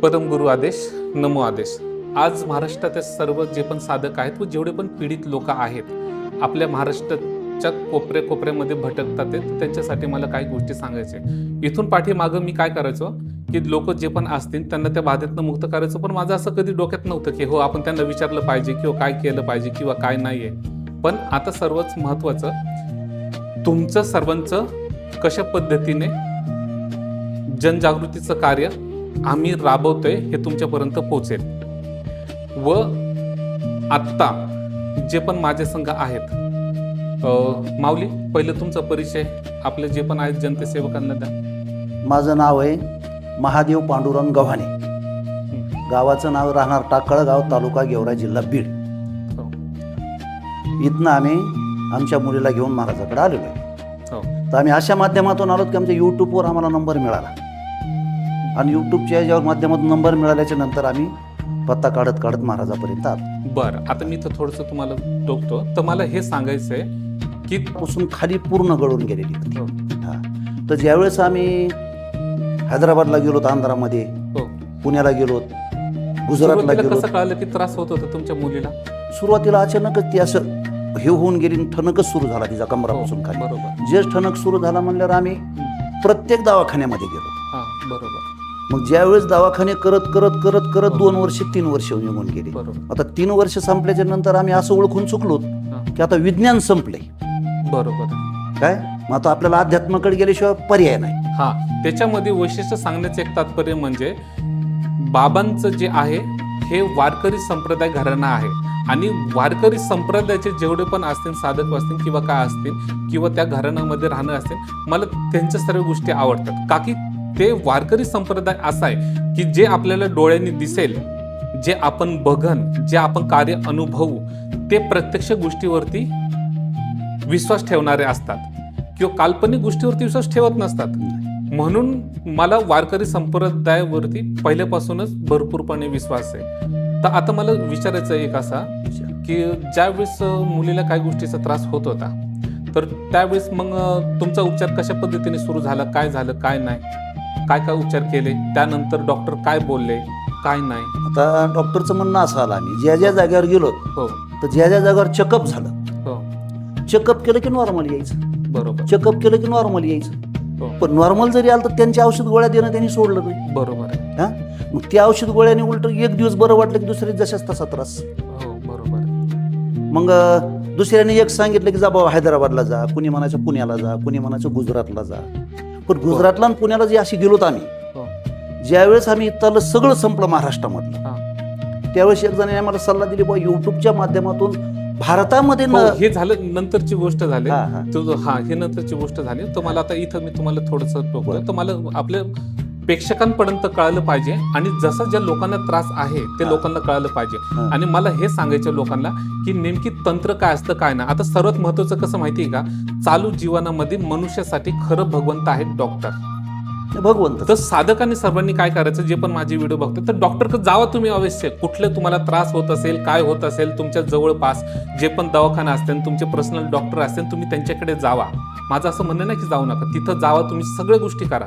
परमगुरु आदेश, नमो आदेश। आज महाराष्ट्रातील सर्व जे पण साधक आहेत व जेवढे पण पीडित लोक आहेत आपल्या महाराष्ट्राच्या कोपऱ्यामध्ये भटकतात त्यांच्यासाठी मला काही गोष्टी सांगायचे। इथून पाठीमागं मी काय करायचो की लोक जे पण असतील त्यांना त्या बाधेतनं मुक्त करायचं, पण माझं असं कधी डोक्यात नव्हतं की हो आपण त्यांना विचारलं पाहिजे किंवा काय केलं पाहिजे किंवा काय नाहीये। पण आता सर्वच महत्त्वाचं तुमचं सर्वांचं कशा पद्धतीने जनजागृतीचं कार्य आम्ही राबवतोय हे तुमच्यापर्यंत पोहोचेल। व आत्ता जे पण माझे संघ आहेत, माऊली पहिलं तुमचा परिचय आपले जे पण आहेत जनतेसेवकांना द्या। माझं नाव आहे महादेव पांडुरंग गव्हाणे, गावाचं नाव राहणार टाकळगाव, तालुका गेवराई, जिल्हा बीड। इथनं आम्ही आमच्या मुलीला घेऊन महाराजाकडे आलेलो आहे। तर आम्ही अशा माध्यमातून आलो की आमच्या यूट्यूबवर आम्हाला नंबर मिळाला आणि यूट्यूबच्या याच्यावर माध्यमातून नंबर मिळाल्याच्या नंतर आम्ही पत्ता काढत काढत महाराजापर्यंत आलो। बरं, आता मी तर थोडंसं तुम्हाला टोकतो, तर मला हे सांगायचंय की पासून खाली पूर्ण गळून गेलेली होती। तर ज्यावेळेस आम्ही हैदराबादला गेलो, आंध्रामध्ये पुण्याला गेलो, गुजरातला गेलो। कसं कळलं की त्रास होत होता तुमच्या मुलीला? सुरुवातीला अचानकच ती असं हे होऊन गेली, ठणकच सुरू झाला तिचा कमरापासून खाली। बरोबर, जे ठणक सुरू झाला म्हणल्यावर आम्ही प्रत्येक दवाखान्यामध्ये गेलो। बरोबर। मग ज्यावेळेस दवाखाने करत करत करत करत 2 वर्ष 3 वर्ष निघून गेली। आता 3 वर्ष संपल्याच्या नंतर आम्ही असं ओळखून चुकलो की आता विज्ञान संपले। बरोबर काय मग आता आपल्याला अध्यात्माकडे गेल्याशिवाय पर्याय नाही। हा, त्याच्यामध्ये वैशिष्ट्य सांगण्याचं एक तात्पर्य म्हणजे बाबांचं जे आहे हे वारकरी संप्रदाय घराणा आहे आणि वारकरी संप्रदायाचे जेवढे पण असतील साधक असतील किंवा काय असतील किंवा त्या घराण्यामध्ये राहणं असतील, मला त्यांच्या सर्व गोष्टी आवडतात। का की ते वारकरी संप्रदाय असा आहे की जे आपल्याला डोळ्यांनी दिसेल, जे आपण बघन, जे आपण कार्य अनुभवू, ते प्रत्यक्ष गोष्टीवरती विश्वास ठेवणारे असतात किंवा काल्पनिक गोष्टीवरती विश्वास ठेवत नसतात। म्हणून मला वारकरी संप्रदायावरती पहिल्यापासूनच भरपूरपणे विश्वास आहे। तर आता मला विचारायचं एक असा की ज्यावेळेस मुलीला काही गोष्टीचा त्रास होत होता, तर त्यावेळेस मग तुमचा उपचार कशा पद्धतीने सुरू झाला, काय झालं, काय नाही, काय काय उपचार केले, त्यानंतर डॉक्टर काय बोलले, काय नाही? आता डॉक्टरचं म्हणणं असं आलं, आम्ही ज्या ज्या जागेवर गेलो तर ज्या ज्या जागेवर चेकअप झालं, चेकअप केलं की नॉर्मल यायचं। बरोबर, चेकअप केलं की नॉर्मल यायचं। पण नॉर्मल जरी आलं तर त्यांची औषध गोळ्या देणं त्यांनी सोडलं नाही। बरोबर आहे। हा, मग त्या औषध गोळ्याने उलट एक दिवस बरं वाटलं की दुसऱ्या जशाच तसा त्रास। बरोबर। मग दुसऱ्याने एक सांगितलं की जा बाबा हैदराबादला जा, कुणी म्हणायचं पुण्याला जा, कुणी म्हणायचं गुजरातला जा। पण गुजरातला आणि पुण्याला जे अशी गेलोत आम्ही, ज्यावेळेस आम्ही इथलं सगळं संपलं महाराष्ट्रामधलं, त्यावेळेस एक जणांनी आम्हाला सल्ला दिली, बाबा युट्यूबच्या माध्यमातून भारतामध्ये हे झालं नंतरची गोष्ट झाली। हे नंतरची गोष्ट झाली। तर मला आता इथं मी तुम्हाला थोडंसं टोकलं, तर मला आपल्या प्रेक्षकांपर्यंत कळालं पाहिजे आणि जसं ज्या लोकांना त्रास आहे ते लोकांना कळालं पाहिजे। आणि मला हे सांगायचं लोकांना की नेमकी तंत्र काय असतं काय नाही। आता सर्वात महत्वाचं कसं माहितीये का, चालू जीवनामध्ये मनुष्यासाठी खरं भगवंत आहे डॉक्टर, भगवंत। तर साधकांनी सर्वांनी काय करायचं, जे पण माझे व्हिडिओ बघतो तर डॉक्टरकडे जावा तुम्ही अवश्य। कुठले तुम्हाला त्रास होत असेल, काय होत असेल, तुमच्या जवळपास जे पण दवाखाना असतील, तुमचे पर्सनल डॉक्टर असतील, तुम्ही त्यांच्याकडे जावा। माझं असं म्हणणं नाही की जाऊ नका, तिथं जावा, तुम्ही सगळ्या गोष्टी करा,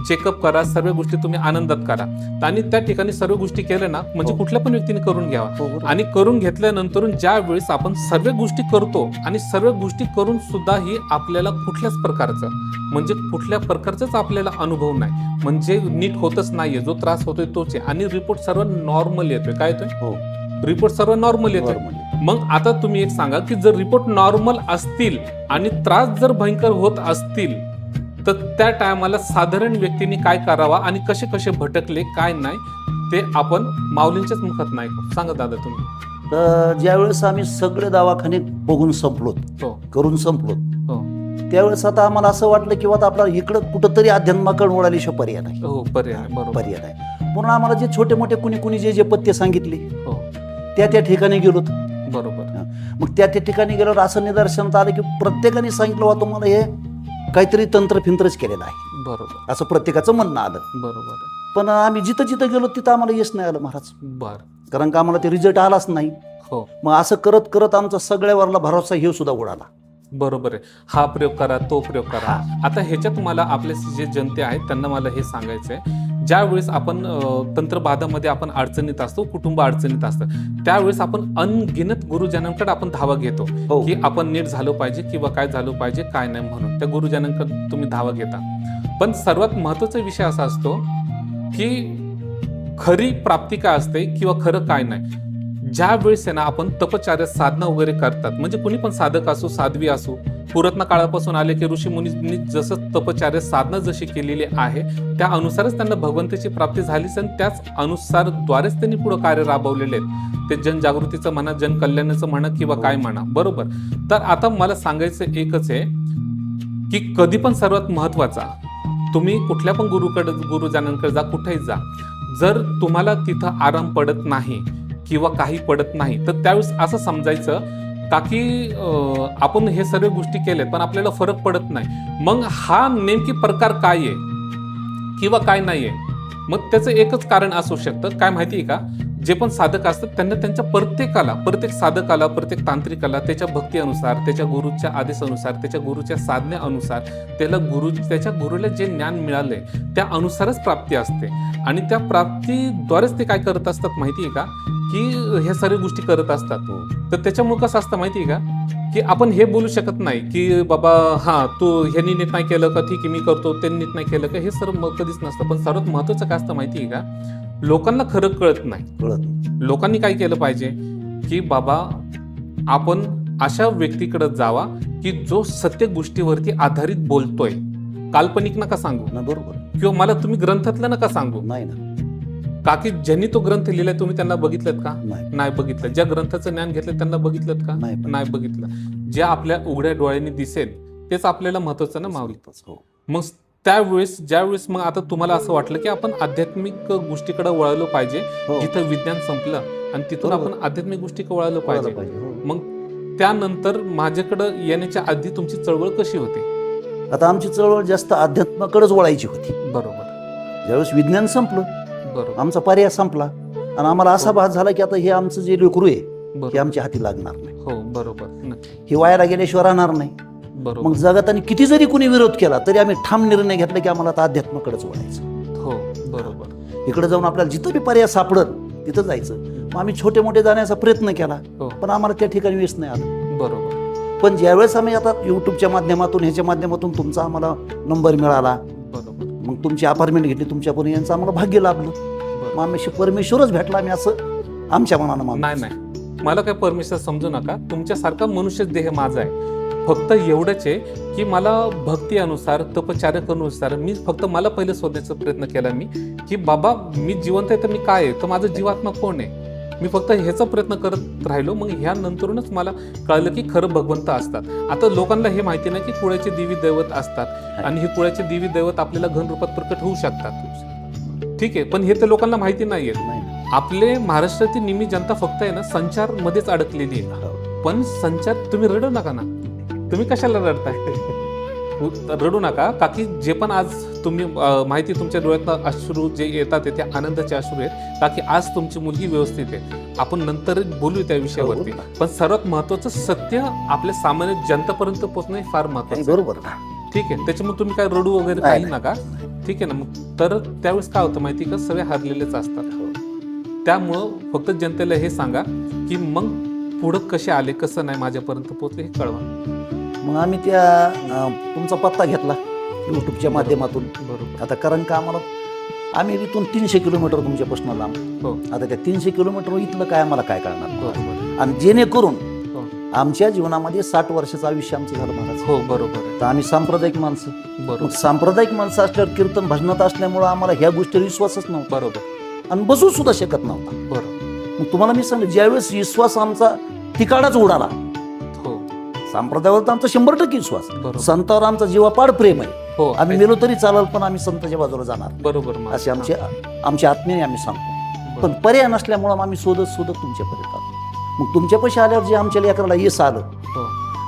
चेकअप करा, सर्व गोष्टी तुम्ही आनंदात करा। आणि त्या ठिकाणी सर्व गोष्टी केल्या ना म्हणजे कुठल्या पण व्यक्तीने करून घ्यावा। आणि करून घेतल्यानंतर ज्या वेळेस आपण सर्व गोष्टी करतो आणि सर्व गोष्टी करून सुद्धा ही आपल्याला कुठल्याच प्रकारचाच आपल्याला अनुभव नाही, म्हणजे नीट होतच नाहीये, जो त्रास होतोय तोच आहे आणि रिपोर्ट सर्व नॉर्मल येतोय। काय येतोय? रिपोर्ट सर्व नॉर्मल येतोय। मग आता तुम्ही एक सांगा की जर रिपोर्ट नॉर्मल असतील आणि त्रास जर भयंकर होत असतील तर त्या टायमाला साधारण व्यक्तीने काय करावा आणि कसे कसे भटकले काय नाही ते आपण माऊलींच्याच मुखात नाही सांगा दादा तुम्ही। तर ज्यावेळेस आम्ही सगळे दवाखाने बघून संपलोत, करून संपलोत, त्यावेळेस आता आम्हाला असं वाटलं की आता आपला इकडं कुठंतरी अध्यात्माकडे वळाल्याशिवाय पर्याय नाही। पर्याय नाही म्हणून आम्हाला जे छोटे मोठे कुणी जे पथ्य सांगितले त्या ठिकाणी गेलोत। बरोबर। मग त्या ठिकाणी गेल्यावर असं निदर्शनात आलं की प्रत्येकाने सांगितलं वा तुम्हाला हे काहीतरी तंत्र फिंत्रच केलेलं आहे। बरोबर, असं प्रत्येकाचं म्हणणं आलं। बरोबर। पण आम्ही जिथं जिथं गेलो तिथं आम्हाला यश नाही आलं महाराज। कारण का आम्हाला ते रिझल्ट आलाच नाही। मग असं करत करत आमचा सगळ्यावरला भरोसा हे सुद्धा उडाला। बरोबर आहे, हा प्रयोग करा, तो प्रयोग करा। आता ह्याच्यात मला आपले जे जनते आहेत त्यांना मला हे सांगायचंय, ज्यावेळेस आपण तंत्रबाधामध्ये आपण अडचणीत असतो, कुटुंब अडचणीत असतं, त्यावेळेस आपण अनगिनत गुरुजनांकडे आपण धावा घेतो हो. की आपण नीट झालं पाहिजे किंवा काय झालं पाहिजे काय नाही, म्हणून त्या गुरुजनांकडे तुम्ही धावा घेता. पण सर्वात महत्त्वाचा विषय असा असतो की खरी प्राप्ती काय असते किंवा खरं काय नाही. ज्या वेळेस आहे ना आपण तपचार्य साधना वगैरे करतात, म्हणजे कोणी पण साधक असो साध्वी असो, पुरातन काळापासून आले की ऋषी मुनींनी जसं तपचार्य साधना जशी केलेली आहे त्या अनुसारच त्यांना भगवंताची प्राप्ती झालीच, आणि त्याच अनुसारद्वारेच त्यांनी पुढे कार्य राबवलेले आहेत. ते जनजागृतीचं म्हणा, जनकल्याणाचं म्हणा किंवा काय म्हणा, बरोबर. तर आता मला सांगायचं एकच आहे की कधी पण सर्वात महत्वाचा, तुम्ही कुठल्या पण गुरुजनांकडे जा, कुठेही जा, जर तुम्हाला तिथं आराम पडत नाही किंवा काही पडत नाही तर त्यावेळेस असं समजायचं का की आपण हे सर्व गोष्टी केल्यात पण आपल्याला फरक पडत नाही. मग हा नेमकी प्रकार काय आहे किंवा काय नाही आहे, मग त्याचं एकच कारण असू शकतं. काय माहिती आहे का, जे पण साधक असतात त्यांना त्यांच्या प्रत्येक साधकाला, प्रत्येक तांत्रिकाला त्याच्या भक्ती अनुसार, त्याच्या गुरुच्या आदेशानुसार, त्याच्या गुरुच्या साधनेनुसार, त्याच्या गुरुला जे ज्ञान मिळालंय त्या अनुसारच प्राप्ती असते. आणि त्या प्राप्तीद्वारेच ते काय करत असतात माहिती आहे का, की ह्या सर्व गोष्टी करत असतात. तर त्याच्यामुळे कसं असतं माहिती आहे का, की आपण हे बोलू शकत नाही की बाबा हा तू ह्यांनी नीट नाही केलं का, ठीक आहे मी करतो, त्यांनी नीट नाही केलं का, हे सर्व कधीच नसतं. पण सर्वात महत्वाचं काय असतं माहिती आहे का, लोकांना खरं कळत नाही. लोकांनी काय केलं पाहिजे की बाबा आपण अशा व्यक्तीकडे जावा की जो सत्य गोष्टीवरती आधारित बोलतोय. काल्पनिक नका सांगू ना, बरोबर. किंवा मला तुम्ही ग्रंथातलं नका सांगू. नाही ना, का की ज्यांनी तो ग्रंथ लिहिलाय तुम्ही त्यांना बघितलं का, नाही. नाही बघितलं. ज्या ग्रंथाचं ज्ञान घेतलं त्यांना बघितलं का, नाही. नाही बघितलं. जे आपल्या उघड्या डोळ्यांनी दिसेल तेच आपल्याला महत्वाचं ना माऊली. हो. मग ज्यावेळेस मग आता तुम्हाला असं वाटलं की आपण आध्यात्मिक गोष्टीकडे वळालो पाहिजे, हो. जिथं विज्ञान संपलं आणि तिथून बरोबर. आपण आध्यात्मिक गोष्टीकडे वळालो कळायला पाहिजे. पाहिजे, हो. मग त्यानंतर माझ्याकडे येण्याच्या आधी तुमची चळवळ कशी होती? आता आमची चळवळ जास्त अध्यात्माकडेच वळायची होती. बरोबर ज्यावेळेस विज्ञान संपलं, बरोबर आमचा पर्याय संपला आणि आम्हाला असा भास झाला की आता हे आमचं जे लेकरू आहे हे बरोबर. आमच्या हाती लागणार नाही, हो बरोबर नक्की. हे वायाला गेल्याशिवाय राहणार नाही. बरोबर. मग जगात किती जरी कुणी विरोध केला तरी आम्ही ठाम निर्णय घेतला की आम्हाला आता अध्यात्माकडेच वळायचं. हो बरोबर. इकडे जाऊन आपल्याला जिथं बी पर्याय सापडत तिथं जायचं. मग आम्ही छोटे मोठे जाण्याचा प्रयत्न केला, हो पण आम्हाला त्या ठिकाणी वेस नाही आलं. बरोबर पण ज्यावेळेस आम्ही आता युट्यूबच्या माध्यमातून ह्याच्या माध्यमातून तुमचा आम्हाला नंबर मिळाला, बरोबर मग तुमची अपार्टमेंट घेतली, तुमच्यापर्यंत यांचं आम्हाला भाग्य लाभलं. मग आम्ही परमेश्वरच भेटला, आम्ही असं आमच्या मनानं मानतो. नाही मला काय परमेश्वर समजू नका, तुमच्यासारखा मनुष्य देह माझा आहे. फक्त एवढंच आहे की मला भक्ती अनुसार, तपचार्यानुसार मी फक्त मला पहिलं शोधण्याचा प्रयत्न केला मी की बाबा मी जिवंत आहे तर मी काय आहे, तर माझं जीवात्मा कोण आहे. मी फक्त ह्याचा प्रयत्न करत राहिलो. मग ह्या नंतरूनच मला कळलं की खरं भगवंत असतात. आता लोकांना हे माहिती नाही की कुळाचे देवी दैवत असतात आणि हे कुळाचे देवी दैवत आपल्याला घनरूपात प्रकट होऊ शकतात. ठीक आहे, पण हे तर लोकांना माहिती नाहीये. आपले महाराष्ट्रातील निम्मी जनता फक्त आहे ना संचार मध्येच अडकलेली आहे. पण संचार, तुम्ही रडू नका ना, तुम्ही कशाला रडताय? रडू नका, का की जे पण आज तुम्ही माहिती तुमच्या डोळ्यात अश्रू जे येतात ते आनंदाचे अश्रू आहेत, का की आज तुमची मुलगी व्यवस्थित आहे. आपण नंतर बोलू त्या विषयावरती. पण सर्वात महत्वाचं सत्य आपल्या सामान्य जनतेपर्यंत पोहोचणं हे फार महत्वाचं. बरोबर, ठीक आहे. त्याच्यामुळे तुम्ही काय रडू वगैरे काही नका, ठीक आहे ना. मग तर त्यावेळेस काय होतं माहिती का, सगळे हरलेलेच असतात. त्यामुळं फक्त जनतेला हे सांगा की मग पुढं कसे आले, कसं नाही माझ्यापर्यंत पोहोचले हे कळवा. मग आम्ही त्या तुमचा पत्ता घेतला युट्यूबच्या माध्यमातून. बरोबर. आता कारण का आम्ही इथून 300 किलोमीटर तुमच्यापासून लांब. हो. आता त्या 300 किलोमीटर इथलं काय आम्हाला काय कळणार. बरोबर. आणि जेणेकरून हो. आमच्या जीवनामध्ये 60 वर्षाचं आयुष्य आमचं झालं महाराज. हो बरोबर. तर आम्ही सांप्रदायिक माणसं. बरोबर. मग सांप्रदायिक माणसं असल्यावर कीर्तन भजनात असल्यामुळं आम्हाला ह्या गोष्टीवर विश्वासच नव्हता. बरोबर. आणि बसू सुद्धा शकत नव्हता. बरोबर. मग तुम्हाला मी सांगितलं, ज्यावेळेस विश्वास आमचा ठिकाणाच उडाला, हो संप्रदायावर तर आमचा 100% विश्वास, बरोबर. संतावर आमचा जीवापाड प्रेम आहे. हो आम्ही मेलो तरी चालेल, पण आम्ही संतांच्या बाजूला जाणार बरोबर. असे आमच्या आत्म्याने आम्ही सांगतो. पण पर्याय नसल्यामुळं आम्ही शोधत तुमच्यापर्यंत आलो. मग तुमच्यापाशी आल्यावर जे आमच्या लेकराला यश आलं, हो.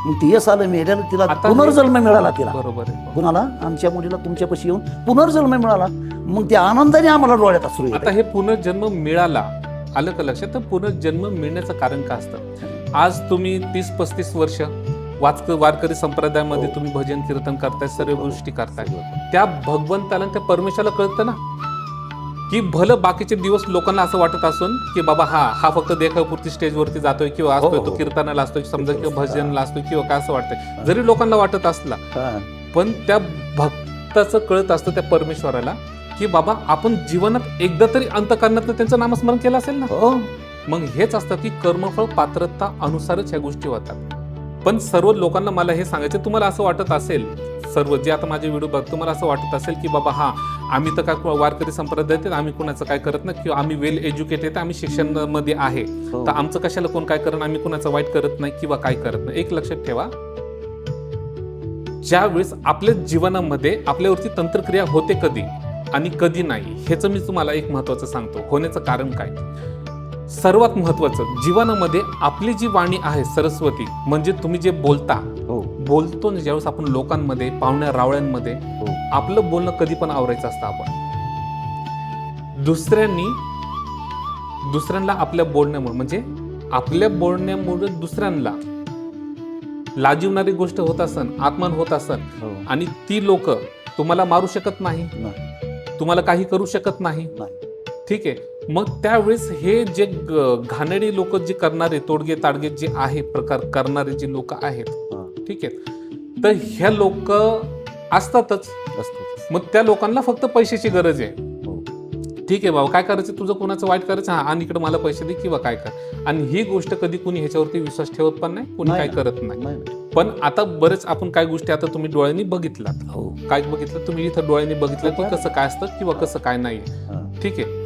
मग ते यश आलं मिळालं, तिला आता पुनर्जन्म मिळाला. तिला बरोबर आहे. कुणाला आमच्या मुलीला तुमच्यापाशी येऊन पुनर्जन्म मिळाला. मग त्या आनंदाने आम्हाला डोळ्यात अश्रू येतात. आता हे पुनर्जन्म मिळाला, आलं का लक्षात? तर पुनर्जन्म मिळण्याचं कारण काय असतं? आज तुम्ही 30-35 वर्ष वारकरी संप्रदायामध्ये तुम्ही भजन कीर्तन करताय, सर्व गोष्टी करताय. त्या भगवंताला त्या परमेश्वराला कळतं ना की भलं बाकीचे दिवस लोकांना असं वाटत असून की बाबा हा फक्त देखापुरती स्टेजवरती जातोय किंवा असतोय तो कीर्तनाला असतोय समजा किंवा भजनाला असतोय किंवा काय असं वाटतंय, जरी लोकांना वाटत असला पण त्या भक्ताचं कळत असतं त्या परमेश्वराला की बाबा आपण जीवनात एकदा तरी अंतःकरणात त्यांचं नामस्मरण केलं असेल ना. मग हेच असतं की कर्मफळ पात्रता अनुसारच ह्या गोष्टी होतात. पण सर्व लोकांना मला हे सांगायचं, तुम्हाला असं वाटत असेल, सर्व जे आता माझे व्हिडिओ बघ, तुम्हाला असं वाटत असेल की बाबा आम्ही तर काय वारकरी संप्रदायात आम्ही कुणाचं काय करत नाही किंवा आम्ही वेल एज्युकेटेड आम्ही शिक्षणामध्ये आहे तर आमचं कशाला कोण काय करत, आम्ही कुणाचं वाईट करत नाही किंवा काय करत नाही. एक लक्षात ठेवा, ज्या वेळेस आपल्या जीवनामध्ये आपल्यावरती तंत्रक्रिया होते कधी आणि कधी नाही, ह्याचं मी तुम्हाला एक महत्वाचं सांगतो. होण्याचं कारण काय, सर्वात महत्वाचं जीवनामध्ये आपली जी वाणी आहे सरस्वती, म्हणजे तुम्ही जे बोलतो ना ज्यावेळेस आपण लोकांमध्ये पाहुण्या रावळ्यांमध्ये आपलं बोलणं कधी पण आवरायचं असतं. आपण दुसऱ्यांना आपल्या बोलण्यामुळे म्हणजे आपल्या बोलण्यामुळे दुसऱ्यांना लाजिवणारी गोष्ट होत असन, अपमान होत असन आणि ती लोक तुम्हाला मारू शकत नाही, तुम्हाला काही करू शकत नाही, ठीक आहे. मग त्यावेळेस हे जे घाणेडी लोक जे करणारे तोडगे ताडगे जे आहे प्रकार करणारे जे लोक आहेत, ठीक आहे, तर ह्या लोक असतातच. मग त्या लोकांना फक्त पैशाची गरज आहे. ठीक आहे बाबा, काय करायचं तुझं, कोणाचं वाईट करायचं, आणि इकडे मला पैसे दे किंवा काय कर. आणि ही गोष्ट कधी कुणी ह्याच्यावरती विश्वास ठेवत पण नाही, कुणी काय करत नाही. पण आता बरेच आपण काय गोष्टी आता तुम्ही डोळ्यांनी बघितलात, काय बघितलं तुम्ही इथं डोळ्यांनी बघितलं की कसं काय असतं किंवा कसं काय नाही, ठीक आहे.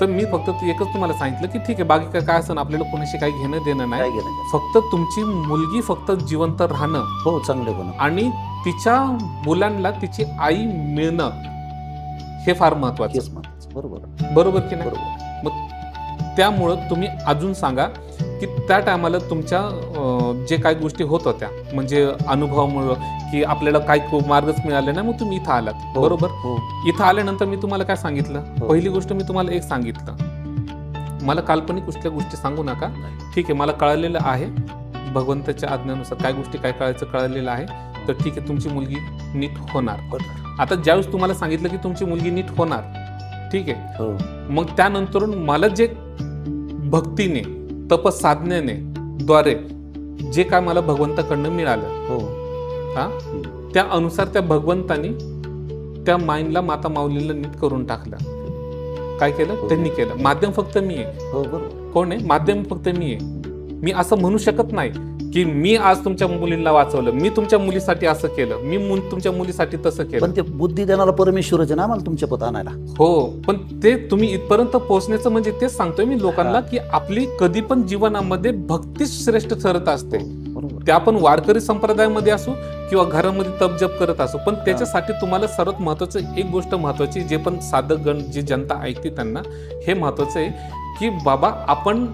तर मी फक्त एकच तुम्हाला सांगितलं की ठीक आहे, बाकी काय असं आपल्याला कोणाशी काही घेणं देणं नाही, फक्त तुमची मुलगी फक्त जिवंत राहणं चांगलं आणि तिच्या मुलांना तिची आई मिळणं हे फार महत्वाचं. बरोबर की नाही. मग त्यामुळं तुम्ही अजून सांगा की त्या टायमाला तुमच्या जे काही गोष्टी होत होत्या म्हणजे अनुभवामुळं की आपल्याला काही मार्गच मिळाले नाही, मग तुम्ही इथं आलात. बरोबर. इथं आल्यानंतर मी तुम्हाला काय सांगितलं, पहिली गोष्ट मी तुम्हाला एक सांगितलं, मला काल्पनिक कुठल्या गोष्टी सांगू नका, ठीक आहे. मला कळलेलं आहे भगवंताच्या आज्ञेनुसार काय गोष्टी काय कळलेलं आहे, तर ठीक आहे तुमची मुलगी नीट होणार. आता ज्यावेळेस तुम्हाला सांगितलं की तुमची मुलगी नीट होणार, ठीक आहे, मग त्यानंतर मला जे भक्तीने तपसाधनेने द्वारे जे काय मला भगवंताकडनं मिळालं, त्या अनुसार त्या भगवंतानी त्या माईंडला माता माऊलीला नीट करून टाकलं. काय केलं त्यांनी केलं. माध्यम फक्त मी आहे. कोण आहे माध्यम, फक्त मी आहे. मी असं म्हणू शकत नाही की मी आज तुमच्या मुलींना वाचवलं, मी तुमच्या मुलीसाठी असं केलं, मी तुमच्या मुलीसाठी तसं केलं. पण ते बुद्धी देणारा परमेश्वरच ना मला तुमच्या पद आणायला. हो, पण ते तुम्ही इथपर्यंत पोहोचण्याचं म्हणजे तेच सांगतोय मी लोकांना की आपली कधी पण जीवनामध्ये भक्तीच श्रेष्ठ ठरत असते. ते आपण वारकरी संप्रदायामध्ये असू किंवा घरामध्ये तपजप करत असू, पण त्याच्यासाठी तुम्हाला सर्वात महत्वाचं एक गोष्ट महत्वाची, जे पण साधक गण जी जनता ऐकते त्यांना हे महत्वाचं आहे की बाबा आपण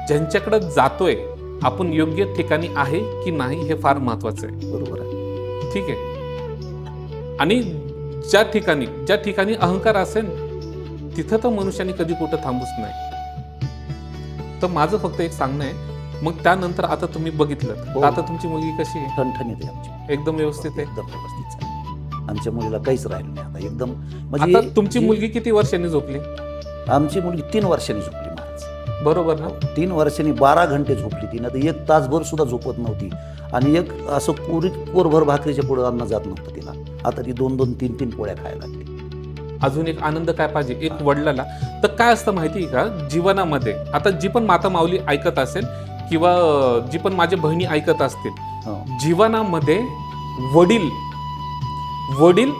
ज्यांच्याकडे जातोय आपण योग्य ठिकाणी आहे की नाही हे फार महत्वाचं आहे. बरोबर आहे, ठीक आहे. आणि ज्या ठिकाणी अहंकार असेल तिथं तर मनुष्याने कधी कुठं थांबूच नाही. तर माझं फक्त एक सांगणं आहे. मग त्यानंतर आता तुम्ही बघितलं आता तुमची मुलगी कशी आहे? ठणठणीत आहे आमची, एकदम व्यवस्थित आहे, एकदम व्यवस्थित आहे. आमच्या मुलीला काहीच राहिलं नाही आता एकदम. म्हणजे तुमची मुलगी किती वर्षांनी झोपली? आमची मुलगी 3 वर्षांनी झोपली महाराज. बरोबर ना. 3 वर्षांनी 12 घंटे झोपली ती. तर 1 तासभर सुद्धा झोपत नव्हती आणि एक असं कोरभर भाकरीच्या पुढे अन्न जात नव्हतं तिला. आता ती 2-2, 3-3 पोळ्या खायला लागली. अजून एक आनंद काय पाहिजे एक वडिलाला, तर काय असतं माहिती का जीवनामध्ये, आता जी पण माता माऊली ऐकत असेल किंवा जी पण माझ्या बहिणी ऐकत असतील, जीवनामध्ये वडील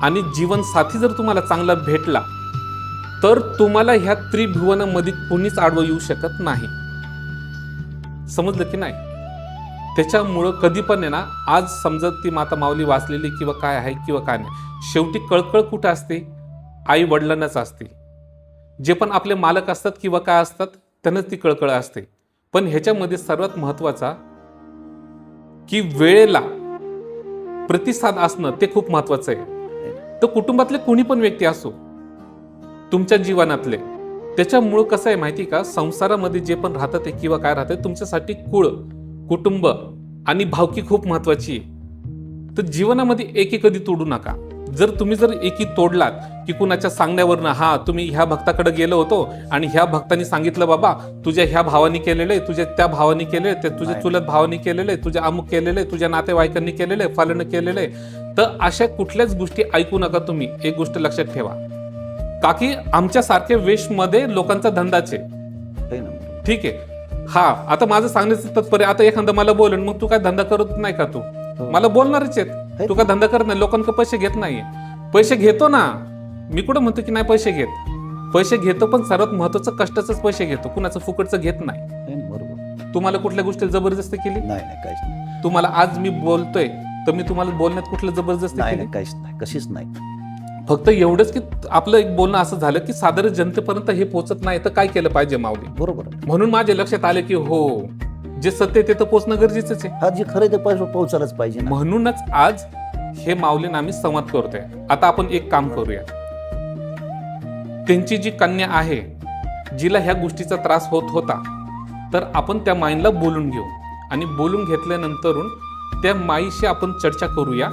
आणि जीवनसाथी जर तुम्हाला चांगला भेटला तर तुम्हाला ह्या त्रिभुवनामध्ये कोणीच आडवं येऊ शकत नाही. समजलं की नाही. त्याच्यामुळं कधी पण आहे ना, आज समजत ती माता माऊली वाचलेली किंवा काय आहे किंवा काय नाही, शेवटी कळकळ कुठं असते? आई वडिलांनाच असते. जे पण आपले मालक असतात किंवा काय असतात त्यांनाच ती कळकळ असते. पण ह्याच्यामध्ये सर्वात महत्वाचा की वेळेला प्रतिसाद असणं ते खूप महत्वाचं आहे. तर कुटुंबातले कोणी पण व्यक्ती असो तुमच्या जीवनातले, त्याच्यामुळं कसं आहे माहिती का, संसारामध्ये जे पण राहतात किंवा काय राहतात तुमच्यासाठी कुळ, कुटुंब आणि भावकी खूप महत्वाची आहे. तर जीवनामध्ये एकी कधी तोडू नका. जर तुम्ही जर एकी तोडलात की कुणाच्या सांगण्यावरनं, हा तुम्ही ह्या भक्ताकडे गेलो होतो आणि ह्या भक्तांनी सांगितलं बाबा तुझ्या ह्या भावानी केलेलं आहे, तुझ्या त्या भावानी केलेलं आहे, तुझ्या चुलत भावानी केलेलं आहे, तुझ्या अमुक केलेलं आहे, तुझ्या नातेवाईकांनी केलेलं आहे, फलानं केलेलं आहे, तर अशा कुठल्याच गोष्टी ऐकू नका तुम्ही. एक गोष्ट लक्षात ठेवा, का की आमच्यासारखे वेशमध्ये लोकांचा धंदाच आहे. आहे ना. ठीक आहे. हा, आता माझं सांगण्याचं तात्पर्य, आता एखादा मला बोलन, मग तू काय धंदा करत नाही का? तू मला बोलणारच आहेत, तू काय धंदा करत नाही, लोकांकडे पैसे घेत नाहीये. पैसे घेतो ना, मी कुठं म्हणतो की नाही पैसे घेत, पैसे घेतो, पण सर्वात महत्वाचं कष्टाचंच पैसे घेतो, कुणाचं फुकटचं घेत नाही. आहे ना, बरोबर. तुम्हाला कुठल्या गोष्टीला जबरदस्ती केली नाही नाही, काहीच नाही. तुम्हाला आज मी बोलतोय तर मी तुम्हाला बोलण्यात कुठलं जबरदस्ती नाही केली? नाही, काहीच नाही, कशीच नाही. फक्त एवढंच की आपलं एक बोलणं असं झालं की साधारण जनतेपर्यंत हे पोहोचत नाही, तर काय केलं पाहिजे माऊली? बरोबर आहे. म्हणून माझ्या लक्षात आले की हो, जे सत्य आहे ते तर पोहोचणं गरजेचंच आहे. हा, जे खरं आहे ते पोहोचायलाच पाहिजे ना. म्हणूनच आज हे माऊलींना आम्ही संवाद करतोय. आता आपण एक काम करूया, त्यांची जी कन्या आहे, जिला ह्या गोष्टीचा त्रास होत होता, तर आपण त्या माईला बोलून घेऊ आणि बोलून घेतल्यानंतर त्या माईशी आपण चर्चा करूया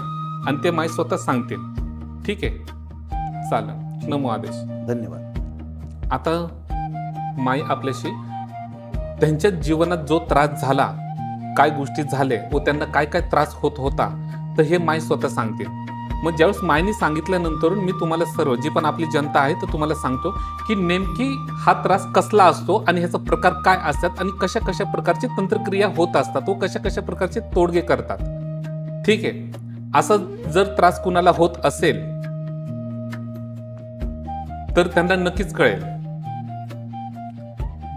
आणि ते माई स्वतः सांगतील. ठीक आहे, चालेल. नमो आदेश. धन्यवाद. आता माई आपल्याशी त्यांच्या जीवनात जो त्रास झाला, काय गोष्टी झाले व त्यांना काय काय त्रास होत होता, तर हे माई स्वतः सांगतील. मग ज्यावेळेस माईने सांगितल्यानंतर मी तुम्हाला सर्व जी पण आपली जनता आहे तर तुम्हाला सांगतो की नेमकी हा त्रास कसला असतो आणि ह्याचा प्रकार काय असतात आणि कशा कशा प्रकारची तंत्रक्रिया होत असतात व कशा कशा प्रकारचे तोडगे करतात. ठीक आहे. असं जर त्रास कुणाला होत असेल तर त्यांना नक्कीच कळेल.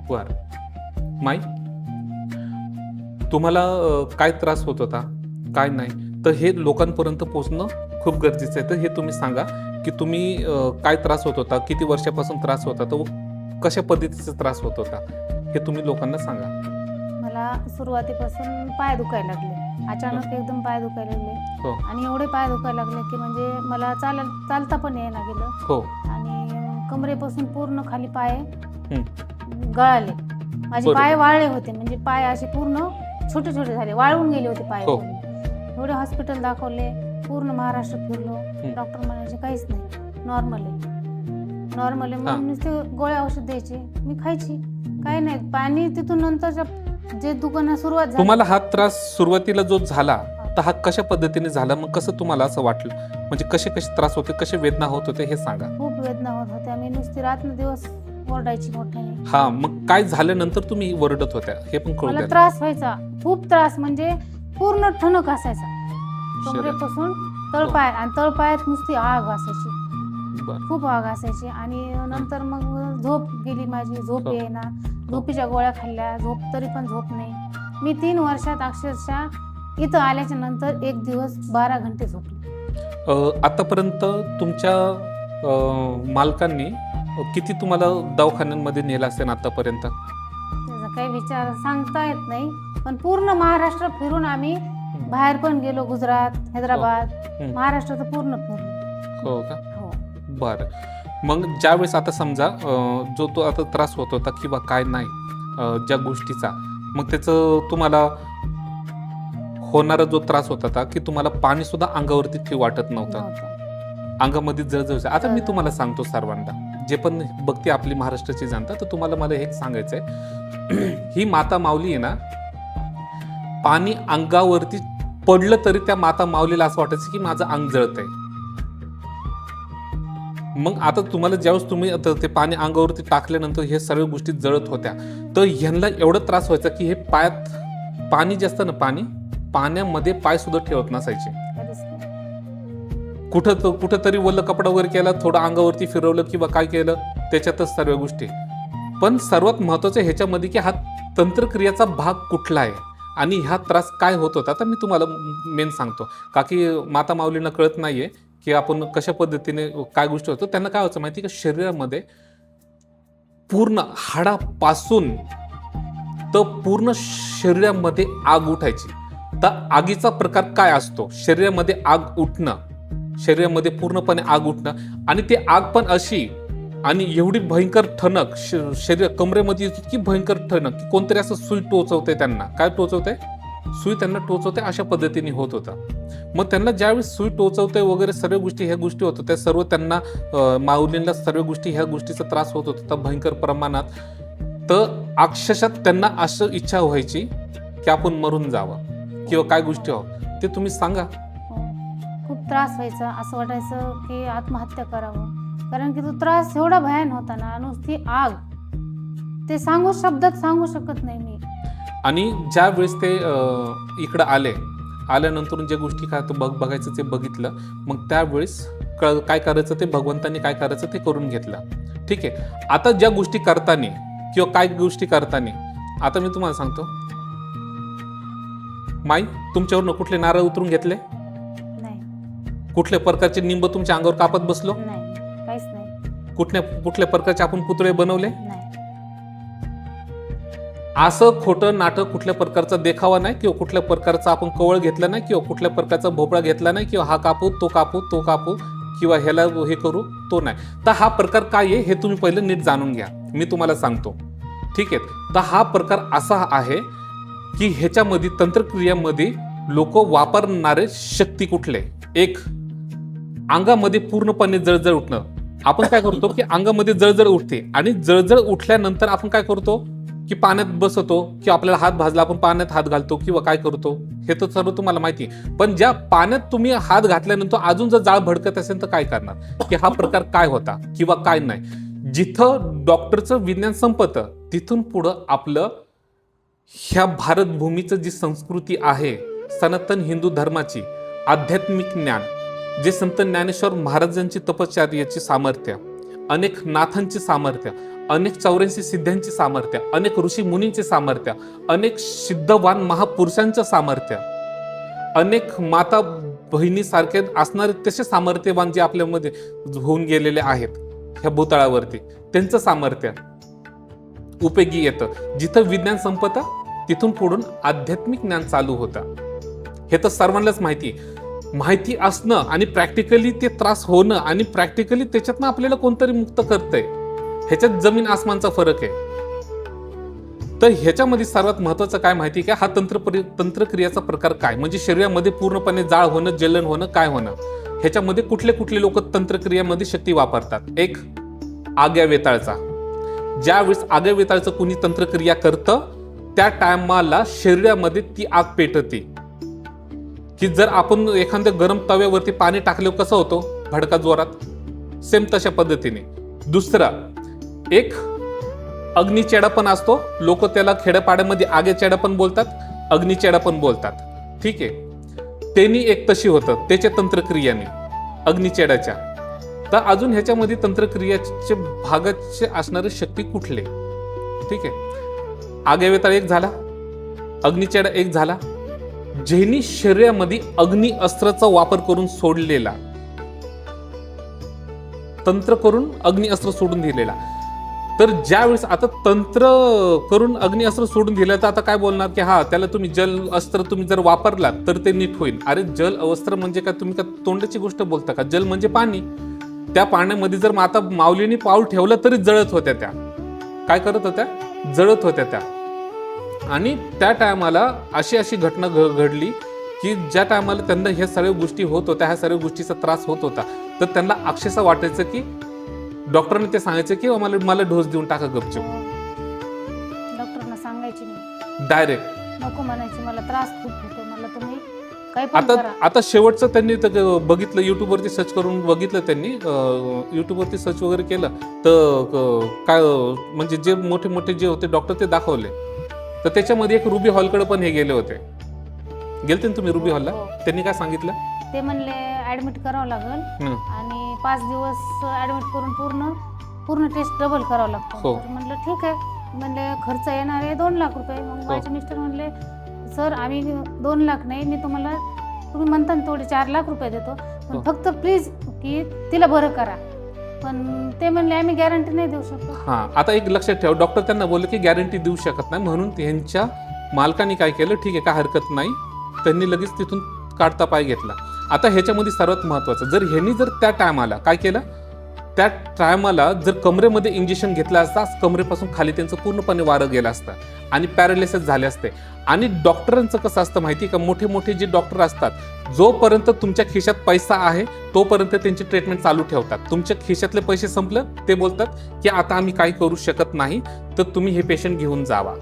बर माई, तुम्हाला काय त्रास होत होता, काय नाही, तर हे लोकांपर्यंत पोहोचणं खूप गरजेचं आहे. तर हे तुम्ही सांगा की तुम्ही काय त्रास होत होता, किती वर्षापासून त्रास होता, तो कशा पद्धतीचा त्रास होत होता, हे तुम्ही लोकांना सांगा. मला सुरुवातीपासून पाय दुखायला लागले, अचानक एकदम पाय दुखायला लागले. हो. आणि एवढे पाय दुखायला लागले की म्हणजे मला चालता पण येईना गेलं. हो. आणि कमरेपासून पूर्ण खाली पाय गळाले. माझे बरोबर. पाय वाळले होते, म्हणजे पाय असे पूर्ण छोटे छोटे झाले, वाळून गेले होते पाय. हो. एवढे हॉस्पिटल दाखवले, पूर्ण महाराष्ट्र फिरलो. डॉक्टर म्हणायचे काहीच नाही, नॉर्मल आहे. हा. मग नुसते गोळ्या औषध द्यायचे, मी खायची, काही नाही. पाणी तिथून नंतर जे दुकानं सुरुवात झाली. तुम्हाला हा त्रास सुरुवातीला जो झाला तर हा कशा पद्धतीने झाला, मग कसं तुम्हाला असं वाटलं, म्हणजे कसे कसे त्रास होते, कसे वेदना होत होते, हे सांगा. खूप वेदना होत होत्या, मी नुसती रात्रंदिवस ओरडायची मोठ्याने. हा, मग काय झाल्यानंतर तुम्ही ओरडत होत्या हे पण कळू मला द्या. त्रास व्हायचा, खूप त्रास, म्हणजे पूर्ण ठणक असायचा कमरेपासून तळपाय, आणि तळपायात नुसती आग असायची, बरं. खूप आग असायची. आणि नंतर मग झोप गेली माझी, झोप हो. येईना. झोपीच्या गोळ्या खाल्ल्या, झोप तरी पण झोप नाही. मी 3 वर्षात अक्षरशः इथं आल्याच्या नंतर एक दिवस 12 घंटे झोपले. आतापर्यंत तुमच्या मालकांनी किती तुम्हाला दवाखान्यांमध्ये नेलं असेल आतापर्यंत? त्याचा काही विचार सांगता येत नाही, पण पूर्ण महाराष्ट्र फिरून आम्ही बाहेर पण गेलो, गुजरात, हैदराबाद, महाराष्ट्र तर पूर्ण फिरलो. हो का? हो. बरं. मग ज्यावेळेस आता समजा जो तो आता त्रास होत होता किंवा काय नाही ज्या गोष्टीचा, मग त्याचं तुम्हाला होणारा जो त्रास होता होता की तुम्हाला पाणी सुद्धा अंगावरती ठेव वाटत नव्हतं, अंगामध्ये जळजळ. आता मी तुम्हाला सांगतो सर्वांना, जे पण बघते आपली महाराष्ट्राची जनता, तर तुम्हाला मला हे सांगायचंय, ही माता माऊली आहे ना, पाणी अंगावरती पडलं तरी त्या माता माऊलीला असं वाटायचं की माझं अंग जळतंय. मग आता तुम्हाला ज्यावेळेस तुम्ही आता ते पाणी अंगावरती टाकल्यानंतर हे सर्व गोष्टी जळत होत्या, तर ह्यांना एवढा त्रास व्हायचा की हे पायात पाणी जे असतं ना, पाण्यामध्ये पाय सुद्धा ठेवत नसायचे. कधीच नाही. कुठं तरी वल्ल कपडा वगैरे केला, थोडं अंगावरती फिरवलं किंवा काय केलं, त्याच्यातच सर्व गोष्टी. पण सर्वात महत्वाचं ह्याच्यामध्ये की हा तंत्रक्रियाचा भाग कुठला आहे आणि हा त्रास काय होत होता, तर मी तुम्हाला मेन सांगतो. का की माता माऊलींना कळत नाहीये की आपण कशा पद्धतीने काय गोष्टी होतो. त्यांना काय व्हायचं माहिती का, शरीरामध्ये पूर्ण हाडापासून तर पूर्ण शरीरामध्ये आग उठायची. तर आगीचा प्रकार काय असतो, शरीरामध्ये आग उठणं, शरीरामध्ये पूर्णपणे आग उठणं, आणि ती आग पण अशी आणि एवढी भयंकर ठणक, शरीर कमरेमध्ये इतकी भयंकर ठणक की कोणतरी असं सुई टोचवते त्यांना. काय टोचवते? सुई त्यांना टोचवते, अशा पद्धतीने होत होतं. मग त्यांना ज्यावेळेस सुई टोचवते वगैरे सर्व गोष्टी ह्या गोष्टी होत होत्या, सर्व त्यांना माऊलींना सर्व गोष्टी ह्या गोष्टीचा त्रास होत होता भयंकर प्रमाणात. तर अक्षरशः त्यांना असं इच्छा व्हायची की आपण मरून जावं किंवा काय गोष्टी व्हावं, ते तुम्ही सांगा. खूप त्रास व्हायचा, असं वाटायचं की आत्महत्या करावं, कारण की तो त्रास एवढा भयान होता ना, नुसती आग, ते शब्दात सांगू शकत नाही मी. आणि ज्या वेळेस ते इकडं आल्यानंतर जे गोष्टी काय बघायचं ते बघितलं. मग त्यावेळेस काय करायचं ते भगवंतांनी काय करायचं ते करून घेतलं. ठीक आहे. आता ज्या गोष्टी करताना किंवा काय गोष्टी करताना, आता मी तुम्हाला सांगतो, माई तुमच्यावरनं कुठले नारळ उतरून घेतले? नाही. कुठल्या प्रकारचे निंब तुमच्या अंगावर कापत बसलो? नाही, काहीच नाही. कुठल्या प्रकारचे आपण पुतळे बनवले? नाही. असं खोटं नाटक कुठल्या प्रकारचा देखावा नाही, किंवा कुठल्या प्रकारचा आपण कवळ घेतला नाही, किंवा कुठल्या प्रकारचा भोपळा घेतला नाही, किंवा हा कापू तो कापू किंवा ह्याला हे करू तो नाही. तर हा प्रकार काय आहे हे तुम्ही पहिलं नीट जाणून घ्या, मी तुम्हाला सांगतो. ठीक आहे. तर हा प्रकार असा आहे की ह्याच्यामध्ये तंत्रक्रियामध्ये लोक वापरणारे शक्ती कुठले. एक, अंगामध्ये पूर्णपणे जळजळ उठणं. आपण काय करतो की अंगामध्ये जळजळ उठते, आणि जळजळ उठल्यानंतर आपण काय करतो की पाण्यात बसतो, की आपल्याला हात भाजला आपण पाण्यात हात घालतो किंवा काय करतो, हे तर सर्व तुम्हाला माहिती. पण ज्या पाण्यात तुम्ही हात घातल्यानंतर अजून जर जाळ भडकत असेल तर काय करणार, की हा प्रकार काय होता किंवा काय नाही. जिथं डॉक्टरचं विज्ञान संपतं तिथून पुढं आपलं ह्या भारतभूमीचं जी संस्कृती आहे, सनातन हिंदू धर्माची आध्यात्मिक ज्ञान, जे संत ज्ञानेश्वर महाराजांची तपश्चर्याची सामर्थ्य, अनेक नाथांची सामर्थ्य, अनेक 84 सिद्धांची सामर्थ्य, अनेक ऋषी मुनींचे सामर्थ्य, अनेक सिद्धवान महापुरुषांचं सामर्थ्य, अनेक माता बहिणीसारखे असणारे तसे सामर्थ्यवान जे आपल्यामध्ये होऊन गेलेले आहेत ह्या भूतळावरती, त्यांचं सामर्थ्य उपयोगी येतं. जिथं विज्ञान संपतं तिथून पुढून आध्यात्मिक ज्ञान चालू होतं. हे तर सर्वांनाच माहिती असणं आणि प्रॅक्टिकली ते त्रास होणं आणि प्रॅक्टिकली त्याच्यातनं आपल्याला कोणतरी मुक्त करतंय, ह्याच्यात जमीन आसमानचा फरक आहे. तर ह्याच्यामध्ये सर्वात महत्वाचं काय माहिती का, हा तंत्रक्रियाचा प्रकार काय, म्हणजे शरीरामध्ये पूर्णपणे जाळ होणं, जलन होणं, काय होणं. ह्याच्यामध्ये कुठले लोक तंत्रक्रियामध्ये शक्ती वापरतात. एक, आग्या वेताळचा. ज्यावेळेस आग्या वेताळचं कुणी तंत्रक्रिया करतं त्या टायमाला शरीरामध्ये ती आग पेटते, की जर आपण एखाद्या गरम तव्यावरती पाणी टाकल्यावर कसं होतो भडका जोरात, सेम तशा पद्धतीने. दुसरा, एक अग्निचेडा पण असतो, लोक त्याला खेड्यापाड्यामध्ये आगेचेडा पण बोलतात, अग्निचेडा पण बोलतात. ठीक आहे. त्यांनी एक तशी होतं त्याच्या तंत्रक्रियाने अग्निचेडाच्या. तर अजून ह्याच्यामध्ये तंत्रक्रियाचे भागाचे असणारे शक्ती कुठले. ठीक आहे. आगेवेताळ एक झाला, अग्निचेडा एक झाला, ज्यांनी शरीरामध्ये अग्नि अस्त्राचा वापर करून सोडलेला, तंत्र करून अग्नि अस्त्र सोडून दिलेला. तर ज्यावेळेस आता तंत्र करून अग्नि अस्त्र सोडून दिलं तर आता काय बोलणार की हा त्याला तुम्ही जल अस्त्र तुम्ही जर वापरलात तर ते नीट होईल. अरे जल अस्त्र म्हणजे काय, तुम्ही का तोंडाची गोष्ट बोलता का. जल म्हणजे पाणी. त्या पाण्यामध्ये जर आता माऊलीने पाऊल ठेवलं तरी जळत होत्या त्या. काय करत होत्या, जळत होत्या त्या. आणि त्या टायमाला अशी घटना घडली की ज्या टायमाला त्यांना ह्या सगळ्या गोष्टी होत होत्या, ह्या सगळ्या गोष्टीचा त्रास होत होता, तर त्यांना अक्षरशः वाटायचं की डॉक्टरांनी ते सांगायचं की मला डोस देऊन टाका गपचूप. डॉक्टरना सांगायची नाही, डायरेक्ट नको म्हणायची, मला त्रास खूप होतो, मला तुम्ही काही पण करा. आता शेवटचं त्यांनी बघितलं, युट्यूबवरती सर्च करून बघितलं, त्यांनी युट्यूबवरती सर्च वगैरे केलं तर काय म्हणजे जे मोठे जे होते डॉक्टर ते दाखवले. तर त्याच्यामध्ये एक रुबी हॉलकडे पण हे गेले होते. गेलते ना तुम्ही रुबी हॉलला? त्यांनी काय सांगितलं, ते म्हणले ऍडमिट करावं लागेल आणि 5 दिवस ऍडमिट करून पूर्ण टेस्ट डबल करावं लागतो. म्हणलं ठीक आहे. म्हणले खर्च येणार आहे 2 लाख रुपये. मग माझे मिस्टर म्हणले सर आम्ही 2 लाख नाही, मी तुम्ही म्हणता ना थोडे 4 लाख रुपये देतो, पण फक्त प्लीज की तिला बरं करा. पण ते म्हणले आम्ही गॅरंटी नाही देऊ शकतो. हा, आता एक लक्षात ठेव, डॉक्टर त्यांना बोलले की गॅरंटी देऊ शकत नाही, म्हणून त्यांच्या मालकाने काय केलं, ठीक आहे काय हरकत नाही, त्यांनी लगेच तिथून काढता पाय घेतला. आता ह्याच्यामध्ये सर्वात महत्वाचं, जर ह्यांनी जर त्या टायमाला काय केलं, त्या टायमाला जर कमरेमध्ये इंजेक्शन घेतलं असता कमरेपासून खाली त्यांचं पूर्णपणे वारं गेलं असतं आणि पॅरालिसिस झाले असते. आणि डॉक्टरांचं कसं असतं माहिती का, मोठे मोठे जे डॉक्टर असतात जोपर्यंत तुमच्या खिशात पैसा आहे तोपर्यंत त्यांची ट्रीटमेंट चालू ठेवतात. तुमच्या खिशातले पैसे संपलं ते बोलतात की आता आम्ही काही करू शकत नाही, तर तुम्ही हे पेशंट घेऊन जावा.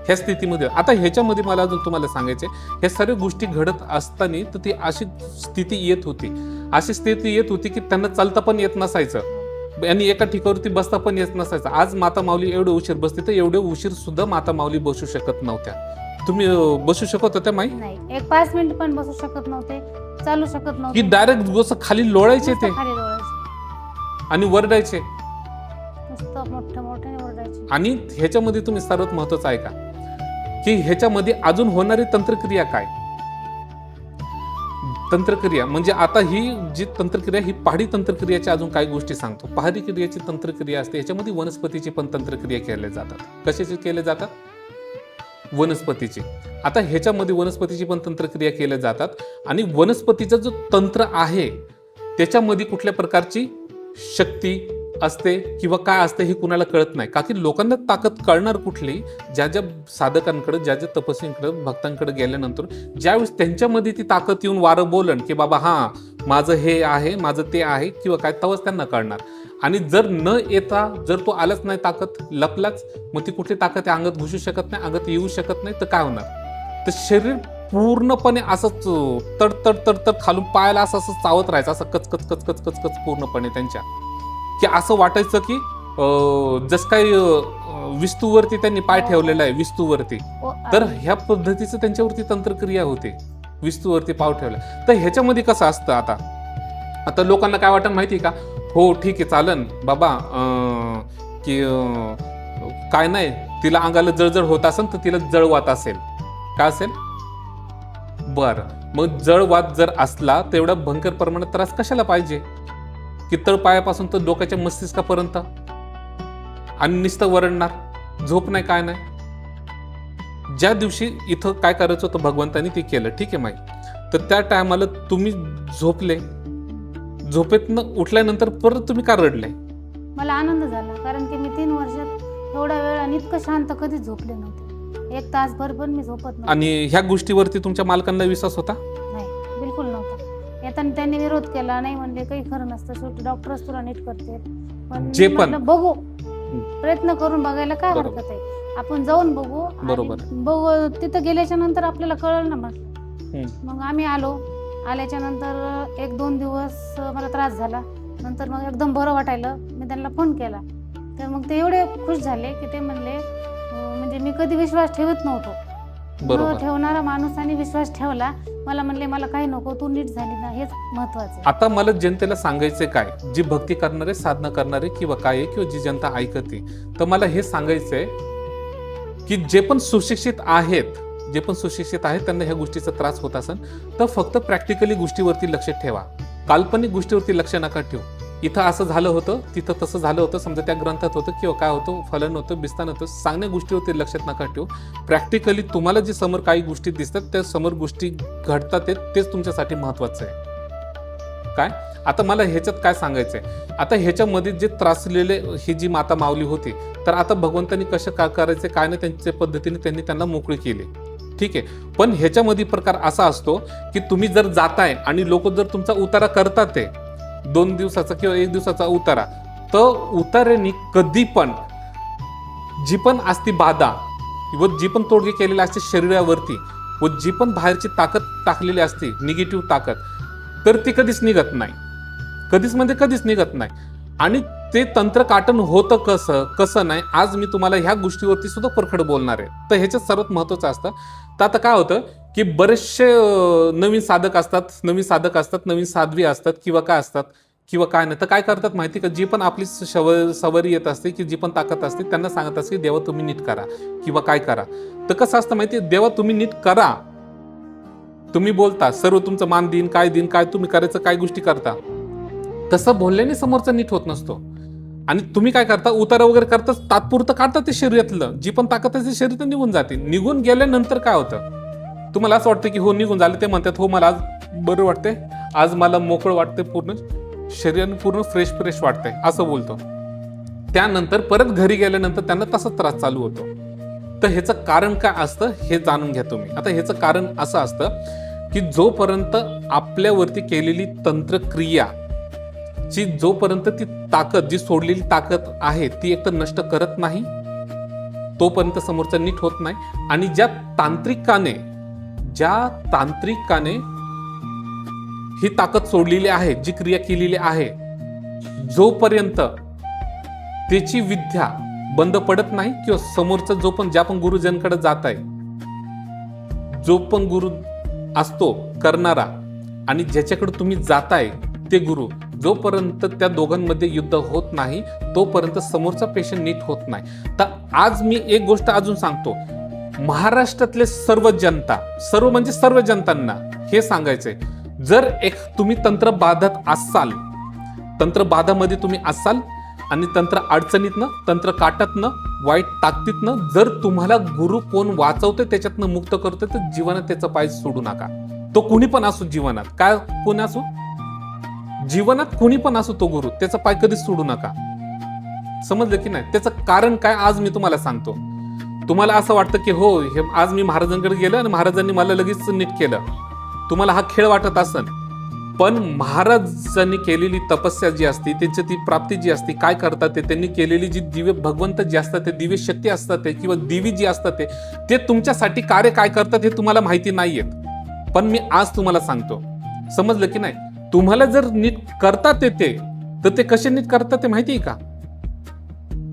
ह्या स्थितीमध्ये आता ह्याच्यामध्ये मला अजून तुम्हाला सांगायचे, ह्या सर्व गोष्टी घडत असताना तर ती अशी स्थिती येत होती, अशी स्थिती येत होती की त्यांना चालता पण येत नसायचं आणि एका ठिकाणावरती बसता पण येत नसायचं. आज माता माऊली एवढे उशीर बसते तर एवढे उशीर सुद्धा माता माऊली बसू शकत नव्हत्या. तुम्ही बसू शकत होत्या माई? नाही, एक 5 मिनिट पण बसू शकत नव्हते, चालू शकत की नव्हते. डायरेक्ट जसं खाली लोळायचे ते खाली लोळायचे आणि वरडायचे. नुसतं मोठ्याने ओरडायचे. आणि ह्याच्यामध्ये तुम्ही सर्वात महत्वाचं आहे का की ह्याच्यामध्ये अजून होणारी तंत्रक्रिया काय? तंत्रक्रिया म्हणजे आता ही जी तंत्रक्रिया ही पहाडी तंत्रक्रियाच्या अजून काही गोष्टी सांगतो. पहाडी क्रियेची तंत्रक्रिया असते, ह्याच्यामध्ये वनस्पतीची पण तंत्रक्रिया केल्या जातात. कशाची केल्या जातात? वनस्पतीची. आता ह्याच्यामध्ये वनस्पतीची पण तंत्रक्रिया केल्या जातात आणि वनस्पतीचं जो तंत्र आहे त्याच्यामध्ये कुठल्या प्रकारची शक्ती असते किंवा काय असते हे कुणाला कळत नाही. का की लोकांना ताकद कळणार कुठली? ज्या ज्या साधकांकडे, ज्या ज्या तपस्वींकडे, भक्तांकडे गेल्यानंतर ज्यावेळेस त्यांच्यामध्ये ती ताकद येऊन वारं बोलन की बाबा हा माझं हे आहे, माझं ते आहे किंवा काय, तेव्हाच त्यांना कळणार. आणि जर न येता जर तो आलाच नाही, ताकद लपलाच, मग ती कुठली ताकद त्या अंगात घुसू शकत नाही, अंगात येऊ शकत नाही, तर काय होणार? तर शरीर पूर्णपणे असंच तडतड तडतड खालून पायाला असं असं चावत राहायचं, असं कचकच कचकच कचकच पूर्णपणे त्यांच्या, की असं वाटायचं की जस काही विस्तूवरती त्यांनी पाय ठेवलेला आहे, विस्तूवरती. तर ह्या पद्धतीचं त्यांच्यावरती तंत्रक्रिया होते, विस्तूवरती पाव ठेवला. तर ह्याच्यामध्ये कसं असतं, आता लोकांना काय वाटतं माहिती का, हो ठीक आहे चालन बाबा, की काय नाही, तिला अंगाला जळजळ होत असेल तर तिला जळवात असेल. काय असेल? बरं, मग जळवात जर असला तर एवढा भयंकर प्रमाणात त्रास कशाला पाहिजे की तळपायापासून तर डोक्याच्या मस्तिष्कापर्यंत आणि नुसतं वरडणार, झोप नाही काय नाही. ज्या दिवशी इथं काय करायचं होतं भगवंतानी ते केलं, ठीक आहे माई. तर त्या टायमाला तुम्ही झोपले, झोपेतनं उठल्यानंतर परत तुम्ही का रडले? मला आनंद झाला, कारण की मी 3 वर्षात एवढा वेळ आणि इतकं शांत कधीच झोपले नव्हते. 1 तासभर पण मी झोपत नव्हते. आणि ह्या गोष्टीवरती तुमच्या मालकांना विश्वास होता? नाही, बिलकुल नव्हता. येताना त्यांनी विरोध केला, नाही म्हणले काही खरं नसतं, शेवटी डॉक्टरच तुला नीट करते. पण जे मी पण म्हटलं, बघू, प्रयत्न करून बघायला काय हरकत आहे, आपण जाऊन बघू. बरोबर. बघू, तिथं गेल्याच्या नंतर आपल्याला कळलं ना. मग आम्ही आल्याच्या नंतर 1-2 दिवस मला त्रास झाला, नंतर मग एकदम बरं वाटायला मी त्यांना फोन केला. तर मग ते एवढे खुश झाले की ते म्हणले, म्हणजे मी कधी विश्वास ठेवत नव्हतो, बरोबर. ठेवणारा माणूस आणि विश्वास ठेवला. मला म्हणले मला काही नको, तू नीट झाली ना, हेच महत्वाचं. आता मला जनतेला सांगायचं काय, जी भक्ती करणारे, साधना करणारे किंवा काय किंवा जी जनता ऐकते, तर मला हे सांगायचंय की जे पण सुशिक्षित आहेत त्यांना ह्या गोष्टीचा त्रास होत असेल तर फक्त प्रॅक्टिकली गोष्टीवरती लक्ष ठेवा, काल्पनिक गोष्टीवरती लक्ष नका ठेवू. इथं असं झालं होतं, तिथं तसं झालं होतं, समजा त्या ग्रंथात होतं किंवा काय होतं, फलन होतं, बिस्तान होतं, सांगण्या गोष्टीवरती लक्षात नका ठेवू. प्रॅक्टिकली तुम्हाला जे समोर काही गोष्टी दिसतात, त्या समोर गोष्टी घडतात, तेच तुमच्यासाठी महत्वाचं आहे. काय आता मला ह्याच्यात काय सांगायचंय, आता ह्याच्यामध्ये जे त्रासलेले ही जी माता माऊली होती, तर आता भगवंतांनी कसं काय करायचे काय नाही, त्यांच्या पद्धतीने त्यांनी त्यांना मोकळी केली, ठीक आहे. पण ह्याच्यामध्ये प्रकार असा असतो की तुम्ही जर जाताय आणि लोक जर तुमचा उतारा करतात, ते 2 दिवसाचा किंवा 1 दिवसाचा उतारा, तर उतार्यानी कधी पण जी पण असती बाधा व जी पण तोडगे केलेली असते शरीरावरती व जी पण बाहेरची ताकद टाकलेली असते, निगेटिव्ह ताकद, तर ती कधीच निघत नाही, कधीच निघत नाही. आणि ते तंत्र काटन होतं कसं नाही, आज मी तुम्हाला ह्या गोष्टीवरती सुद्धा परखड बोलणार आहे. तर ह्याच्यात सर्वात महत्वाचं असतं. तर आता काय होतं की बरेचसे नवीन साधक असतात, नवीन साध्वी असतात किंवा काय असतात किंवा काय नाही, तर काय करतात माहिती का, जी पण आपली सवारी येत असते की जी पण ताकद असते, त्यांना सांगत असते की देवा तुम्ही नीट करा किंवा काय करा. तर कसं असतं माहिती, देवा तुम्ही नीट करा, तुम्ही बोलता सर्व तुमचं मान देईन, काय तुम्ही करायचं, काय गोष्टी करता, तसं बोलल्याने समोरचा नीट होत नसतो. आणि तुम्ही काय करता, उतारा वगैरे करता, तात्पुरतं काढता ते शरीरातलं, जी पण ताकद आहे शरीरात निघून जाते. निघून गेल्यानंतर काय होतं, तुम्हाला असं वाटतं की हो निघून झालं, ते म्हणतात हो मला आज बरं वाटते, आज मला मोकळं वाटते पूर्ण, शरीराने पूर्ण फ्रेश वाटतंय असं बोलतो. त्यानंतर परत घरी गेल्यानंतर त्यांना तसाच त्रास चालू होतो. तर ह्याचं कारण काय असतं हे जाणून घ्या तुम्ही. आता ह्याचं कारण असं असतं की जोपर्यंत आपल्यावरती केलेली तंत्रक्रिया ची जोपर्यंत ती ताकद, जी सोडलेली ताकद आहे ती एक तर नष्ट करत नाही, तोपर्यंत समोरचा नीट होत नाही. आणि ज्या तांत्रिकाने ही ताकद सोडलेली आहे, जी क्रिया केलेली आहे, जोपर्यंत त्याची विद्या बंद पडत नाही किंवा समोरचा ज्या पण गुरुजनकडे जात आहे, जो पण गुरु असतो करणारा आणि ज्याच्याकडे तुम्ही जाताय ते गुरु, जोपर्यंत त्या दोघांमध्ये युद्ध होत नाही तोपर्यंत समोरचा पेशंट नीट होत नाही. तर आज मी एक गोष्ट अजून सांगतो, महाराष्ट्रातले सर्व जनतांना हे सांगायचंय, जर तुम्ही तंत्रबाधामध्ये तुम्ही असाल आणि तंत्र अडचणीतनं, तंत्र काटातनं, वाईट ताकदीतनं जर तुम्हाला गुरु कोण वाचवतोय, त्याच्यातनं मुक्त करतोय, तर जीवनात त्याचं पाय सोडू नका. तो कुणी पण असो जीवनात, काय कोणी असो जीवनात, कुणी पण असो तो गुरु, त्याचा पाय कधीच सोडू नका. समजलं की नाही? त्याचं कारण काय आज मी तुम्हाला सांगतो. तुम्हाला असं वाटतं की हो, हे आज मी महाराजांकडे गेलो आणि महाराजांनी मला लगेच नीट केलं, तुम्हाला हा खेळ वाटत असेल. पण महाराजांनी केलेली तपस्या जी असते, त्यांची ती प्राप्ती जी असते, काय करतात ते, त्यांनी केलेली जी दिव्य भगवंत जे असतात ते, दिव्य शक्ती असतात ते, किंवा देवी जी असतात ते तुमच्यासाठी कार्य काय करतात हे तुम्हाला माहिती नाहीये. पण मी आज तुम्हाला सांगतो. समजलं की नाही? तुम्हाला जर नीट करतात ते, तर ते कसे नीट करतात ते माहिती आहे का?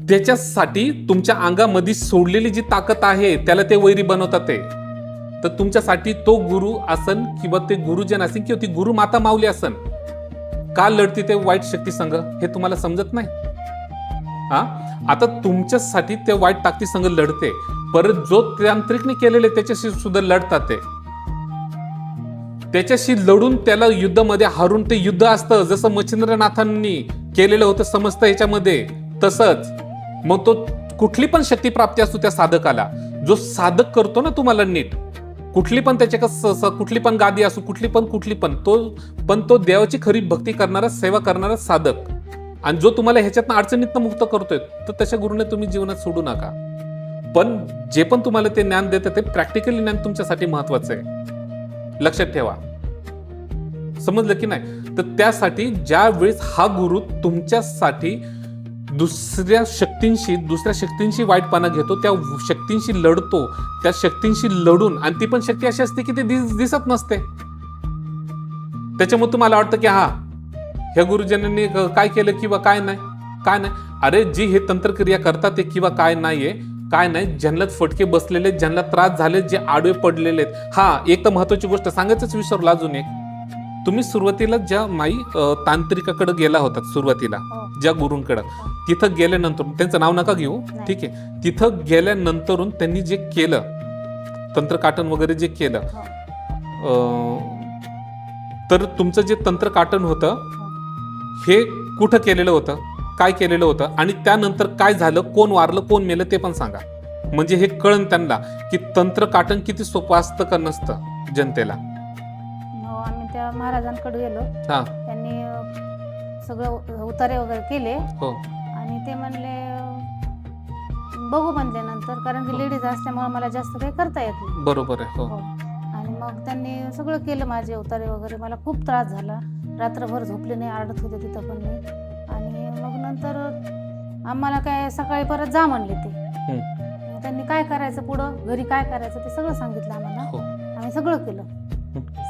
त्याच्यासाठी तुमच्या अंगामध्ये सोडलेली जी ताकद आहे त्याला ते वैरी बनवतात ते. तर तुमच्यासाठी तो गुरु असन किंवा ते गुरुजन असेल किंवा ती गुरु माता माऊली असन, का लढते ते वाईट शक्ती संघ हे तुम्हाला समजत नाही. आता तुमच्यासाठी ते वाईट ताकदी संघ लढते, परत जो तांत्रिकने केलेले त्याच्याशी सुद्धा लढतात ते. त्याच्याशी लढून त्याला युद्धामध्ये हारून ते युद्ध असतं, जसं मच्छिंद्रनाथांनी केलेलं होतं समस्त ह्याच्यामध्ये, तसंच. मग तो कुठली पण शक्ती प्राप्ती असतो त्या साधकाला, जो साधक करतो ना तुम्हाला नीट, कुठली पण त्याच्या कुठली पण गादी असो, कुठली पण तो देवाची खरी भक्ती करणारा, सेवा करणारा साधक, आणि जो तुम्हाला ह्याच्यातनं अडचणीतनं मुक्त करतोय, तर तशा गुरुने तुम्ही जीवनात सोडू नका. पण जे पण तुम्हाला ते ज्ञान देतं ते प्रॅक्टिकली ज्ञान तुमच्यासाठी महत्वाचं आहे, लक्षात ठेवा. समजलं की नाही? तर त्यासाठी ज्या वेळेस हा गुरु तुमच्यासाठी दुसऱ्या शक्तींशी वाईटपणा घेतो, त्या शक्तींशी लढतो, त्या शक्तींशी लढून, आणि ती पण शक्ती अशी असते की ते दिसत नसते. त्याच्यामुळे तुम्हाला वाटतं की ह्या गुरुजनांनी काय केलं किंवा काय नाही. अरे जी हे तंत्रक्रिया करतात ते किंवा काय नाही, ज्यांना फटके बसलेले, ज्यांना त्रास झाले, जे आडवे पडलेले आहेत. एक तर महत्वाची गोष्ट सांगायचंच विसरलो अजून एक. तुम्ही सुरुवातीला ज्या माई तांत्रिकाकडे गेला होता, सुरुवातीला ज्या गुरूंकडे, तिथं गेल्यानंतर, त्यांचं नाव नका घेऊ, ठीक आहे, तिथं गेल्यानंतरून त्यांनी जे केलं, तंत्रकाटन वगैरे जे केलं, तर तुमचं जे तंत्रकाटन होतं हे कुठं केलेलं होतं, काय केलेलं होतं, आणि त्यानंतर काय झालं, कोण वारलं, कोण मेलं ते पण सांगा. म्हणजे हे कळन त्यांना की तंत्रकाटन किती सोपं असतं का नसतं जनतेला. आम्ही त्या महाराजांकडे गेलो, त्यांनी सगळं उतारे वगैरे केले, आणि ते म्हणले बघू म्हणले नंतर, कारण की लेडीज असल्यामुळे मला जास्त काही करता येत नाही. बरोबर आहे. आणि मग त्यांनी सगळं केलं, माझे उतारे वगैरे. मला खूप त्रास झाला, रात्रभर झोपले नाही, आरडत होते तिथं पण मी. आणि मग नंतर आम्हाला काय सकाळी परत जा म्हणले ते. त्यांनी काय करायचं पुढं, घरी काय करायचं ते सगळं सांगितलं आम्हाला. आम्ही सगळं केलं,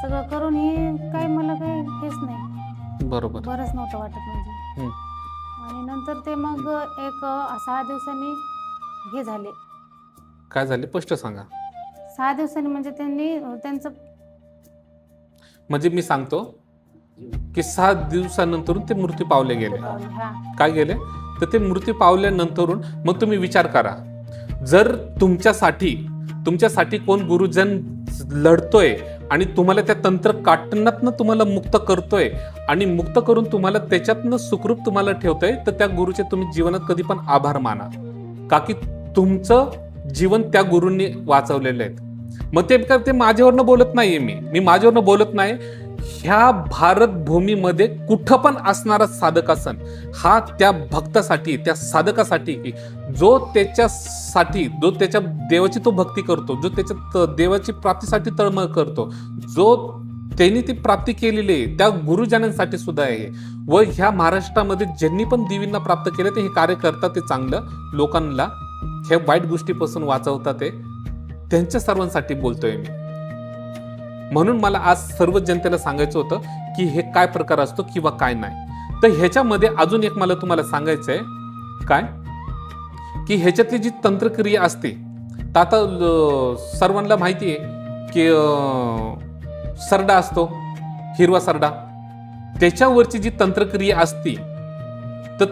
सगळं करून काय मला काही हेच नाही, बरोबर, बरंच नव्हतं वाटत म्हणजे. आणि नंतर ते मग एक 6 दिवसांनी हे झाले. काय झाले स्पष्ट सांगा. 6 दिवसांनी म्हणजे त्यांचं म्हणजे मी सांगतो की 7 दिवसानंतर ते मृत्यू पावले गेले. काय गेले तर ते मृत्यू पावल्यानंतरून मग तुम्ही विचार करा, जर तुमच्यासाठी कोण गुरुजन लढतोय आणि तुम्हाला त्या तंत्र काटण्यातनं तुम्हाला मुक्त करतोय आणि मुक्त करून तुम्हाला त्याच्यातनं सुखरूप तुम्हाला ठेवतोय, तर त्या गुरुचे तुम्ही जीवनात कधी पण आभार माना, का की तुमचं जीवन त्या गुरूंनी वाचवलेलं आहे. मग ते माझ्यावरनं बोलत नाहीये, मी माझ्यावरनं बोलत नाही. ह्या भारत भूमीमध्ये कुठं पण असणारा साधक असन हा त्या भक्तासाठी, त्या साधकासाठी, जो त्याच्यासाठी, जो त्याच्या देवाची तो भक्ती करतो, जो त्याच्या देवाची प्राप्तीसाठी तळमळ करतो, जो त्यांनी ती प्राप्ती केलेली आहे त्या गुरुजनांसाठी सुद्धा आहे. व ह्या महाराष्ट्रामध्ये ज्यांनी पण देवींना प्राप्त केलं ते हे कार्य करतात, ते चांगलं लोकांना ह्या वाईट गोष्टीपासून वाचवतात, ते त्यांच्या सर्वांसाठी बोलतोय मी. म्हणून मला आज सर्व जनतेला सांगायचं होतं की हे काय प्रकार असतो किंवा काय नाही. तर ह्याच्यामध्ये अजून एक मला तुम्हाला सांगायचं आहे काय, की ह्याच्यातली जी तंत्रक्रिया असते, तर आता सर्वांना माहिती आहे की सरडा असतो, हिरवा सरडा, त्याच्यावरची जी तंत्रक्रिया असते, तर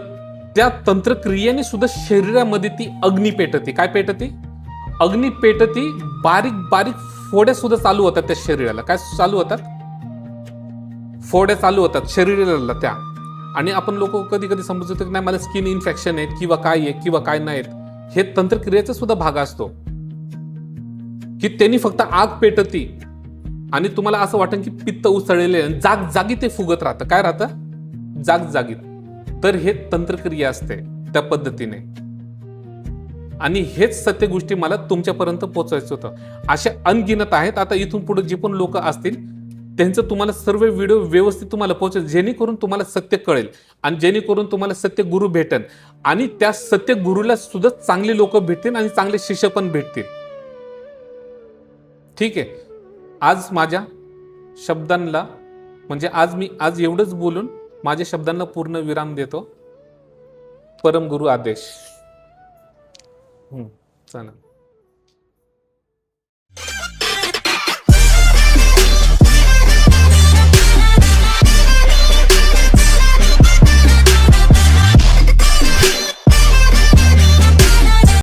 त्या तंत्रक्रियेने सुद्धा शरीरामध्ये ती अग्नी पेटते. काय पेटते? अग्नी पेटती. बारीक बारीक फोड्या सुद्धा चालू होतात त्या शरीराला. काय चालू होतात? फोड्या चालू होतात शरीराला त्या. आणि आपण लोक कधी कधी समजतो की नाही मला स्किन इन्फेक्शन आहेत किंवा काय आहे किंवा काय नाहीत. हे तंत्रक्रियेचा सुद्धा भाग असतो की त्यांनी फक्त आग पेटती आणि तुम्हाला असं वाटेल की पित्त उसळलेले, जाग जागी ते फुगत राहतं. काय राहतं? जाग जागीत. तर हे तंत्रक्रिया असते त्या पद्धतीने. आणि हेच सत्य गोष्टी मला तुमच्यापर्यंत पोहोचायचं होतं. अशा अनगिनत आहेत. आता इथून पुढे जे पण लोक असतील त्यांचं तुम्हाला सर्व व्हिडिओ व्यवस्थित तुम्हाला पोहोचेल, जेणेकरून तुम्हाला सत्य कळेल आणि जेणेकरून तुम्हाला सत्य गुरु भेटेल आणि त्या सत्य गुरुला सुद्धा चांगले लोक भेटतील आणि चांगले शिष्य पण भेटतील. ठीक आहे. आज माझ्या शब्दांना म्हणजे आज एवढंच बोलून माझ्या शब्दांना पूर्ण विराम देतो. परमगुरु आदेश. चला.